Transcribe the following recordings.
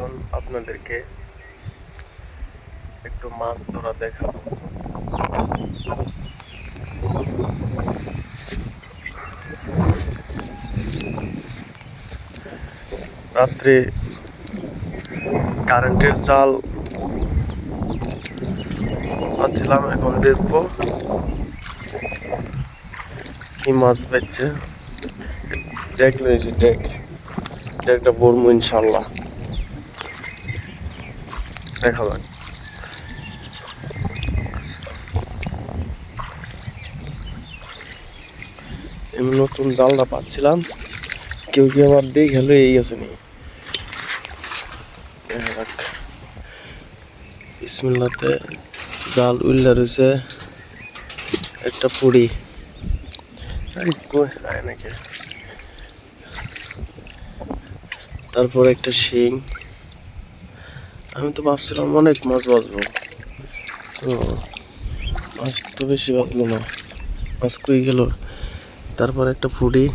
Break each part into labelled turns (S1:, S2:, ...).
S1: এখন আপনাদেরকে একটু মাছ ধরা দেখাবো। রাত্রে কারেন্টের জাল পাচ্ছিলাম, এখন দেখবো কি মাছ বেচছে। ডেক রয়েছে, ডেকটা বলবো ইনশাল্লাহ, দেখা যাক। এমনি নতুন জালটা পাচ্ছিলাম, কেউ কি আবার দেখে হলো এই আছে নি। বিসমিল্লাতে জাল উল্লা রয়েছে, একটা পুড়ি নাকি, তারপর একটা শিং। আমি তো ভাবছিলাম অনেক মাছ বাঁচবো, তো মাছ তো বেশি বাঁচলো না, মাছ কই গেল। তারপর একটা ফুডি,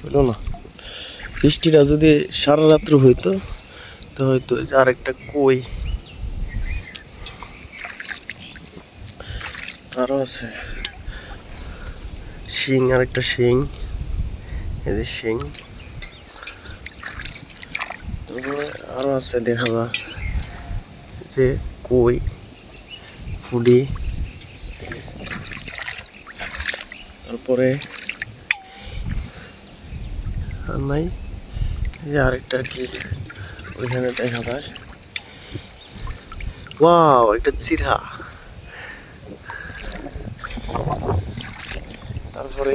S1: হইলো না। বৃষ্টিটা যদি সারা রাত্র হইতো তো হয়তো আর একটা কই আরো আছে, শিং, আর একটা শিং, এই যে শিং। তারপরে আরো আছে, দেখা যা যে কই, ফুডি। তারপরে আর নাই, যে আরেকটা কি ওইখানে দেখা যায়। ওয়াও, একটা চিরা। তারপরে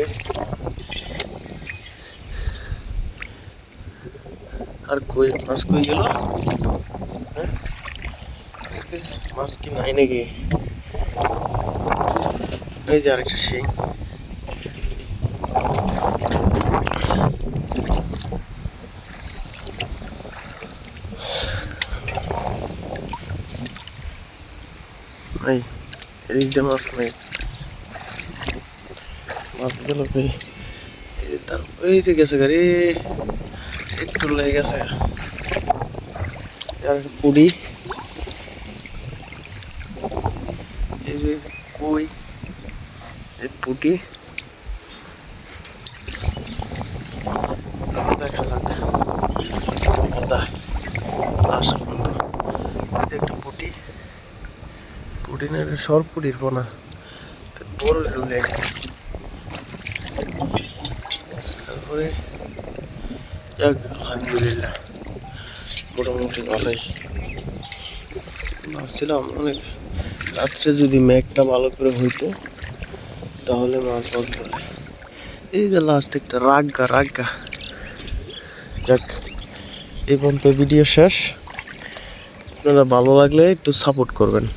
S1: আর কই মাছ কই গেল, আজকে মাছ কি নাই নাকি? এই যে আরেকটা শিং। এই এদিকটা মাছ নেই, মাছ গেল কই? এই যে গেছে গাড়ি, একটু লেগে গেছে। আর পুরি, এই যে কই, এই পুটি। দেখা যাক আসা পর্যন্ত। একটা পুটি, পুটি না সর পুটির পোনা, বড় রুলে। তারপরে আলহামদুলিল্লাহ মোটামুটি ভালোই। ভাবছিলাম অনেক রাত্রে যদি মেঘটা ভালো করে হইতো তাহলে মাছ বাঁচবে। এই যে লাস্ট একটা রাগা। যাক, এই পর্যন্ত ভিডিও শেষ। আপনারা ভালো লাগলে একটু সাপোর্ট করবেন।